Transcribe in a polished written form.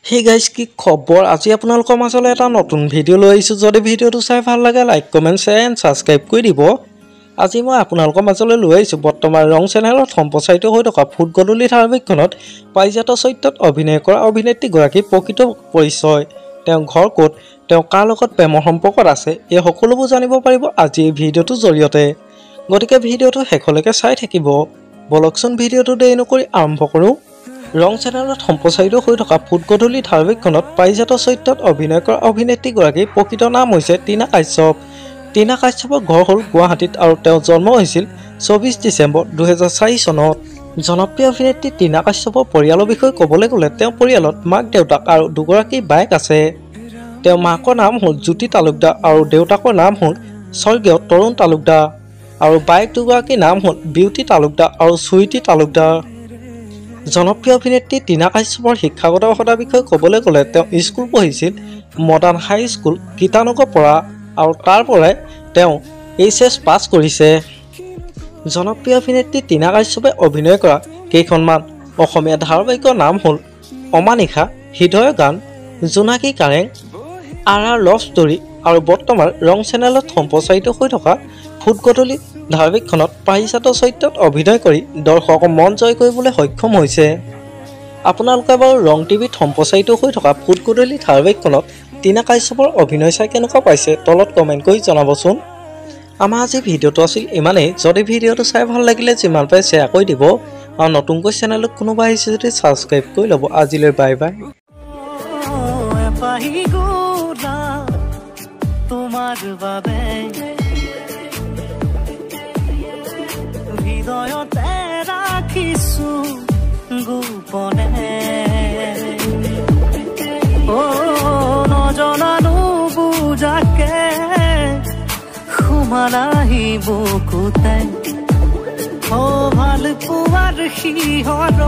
Hey guys, কি খবৰ আজি আপোনালোকৰ মাজলৈ এটা নতুন ভিডিও লৈ আহিছো যদি ভিডিওটো চাই ভাল লাগে like comment share and subscribe কৰি দিব আজি মই আপোনালোকৰ মাজলৈ লৈ আহিছো বৰ্তমান ৰং চেনেলত সম্প্ৰচাৰিত হৈ থকা ফুটগদুলি ধাৰাবাহিকখনত পাইজাত চৰিত্ৰত অভিনয় কৰা অভিনেত্ৰী গৰাকী প্ৰকৃত পৰিচয় তেওঁ ঘৰ ক'ত তেওঁ কাৰ লগত প্ৰেমৰ সম্পৰ্কত আছে এই সকলোবোৰ জানিব পাৰিব আজি এই ভিডিওটোৰ জৰিয়তে গতিকে ভিডিওটো শেষলৈকে চাই থাকিব বলকচোন ভিডিওটো দেৰি নকৰি আৰম্ভ কৰো ৰং চেনেলত সম্প্ৰচাৰিত হৈ থকা ফুটগদুলি ধাৰাবাহিকখনত পাইজাত চৰিত্ৰত অভিনয় কৰা অভিনেত্ৰী গৰাকীৰ প্ৰকৃত নাম হৈছে টিনা কাশ্যপ টিনা কাশ্যপৰ ঘৰ হ'ল গুৱাহাটীত আৰু তেওঁ জন্ম হৈছিল 24 ডিচেম্বৰ 2004 চনত জনপ্ৰিয় অভিনেত্ৰী টিনা কাশ্যপৰ পৰিয়ালৰ বিষয়ে ক'বলৈ গ'লে তেওঁৰ পৰিয়ালত মাক দেউতাক আৰু দুগৰাকী বায়েক আছে তেওঁৰ মাকৰ নাম হ'ল জ্যোতি তালুকদাৰ আৰু দেউতাকৰ নাম হ'ল স্বৰ্গীয় তৰুণ তালুকদাৰ আৰু বায়েক দুগৰাকীৰ নাম হ'ল বিউটি তালুকদাৰ আৰু সুইটি তালুকদাৰ জনপ্ৰিয় অভিনেত্ৰী টিনা কাশ্যপৰ শিক্ষাগত অৰ্হতাৰ বিষয়ে ক'বলৈ গ'লে তেওঁ স্কুল পঢ়িছিল মডাৰ্ণ হাই স্কুল গীতানগৰ পৰা আৰু তাৰ পৰাই তেওঁ এইচএছ পাছ কৰিছে জনপ্ৰিয় অভিনেত্ৰী টিনা কাশ্যপে অভিনয় কৰা কেইখনমান অসমীয়া ধাৰাবাহিকৰ নাম হ'ল অমানিশা হৃদয় গান জোনাকী কাৰেং আৰ লভ ষ্টৰী আৰু বৰ্তমান ৰং চেনেলত সম্প্ৰচাৰিত হৈ থকা ফুটগদুলি ধাৰাবাহিকখনত পাইজাত চৰিত্ৰত অভিনয় কৰি দৰ্শকৰ মন জয় কৰিবলৈ সক্ষম হৈছে আপোনালোকে বাৰু ৰং টিভিত সম্প্ৰচাৰিত হৈ থকা ফুটগদুলি ধাৰাবাহিকখনত টিনা কাশ্যপৰ অভিনয় চাই কেনেকুৱা পাইছে তলত কমেণ্ট কৰি জনাবচোন আমাৰ আজি ভিডিওটো আছিল ইমানেই যদি ভিডিওটো চাই ভাল লাগিলে যিমান পাৰে শ্বেয়াৰ কৰি দিব আৰু নতুনকৈ চেনেলত কোনোবা আহিছে যদি সাবস্ক্ৰাইব কৰি ল'ব আজিলৈ বাই বাই তোমাৰ বাবে হৃদয়তে ৰাখিছো গোপনে ও নজনানো বুজাকে সুমানাহি বুকুতে ও ভাল পোৱাৰ শিহৰ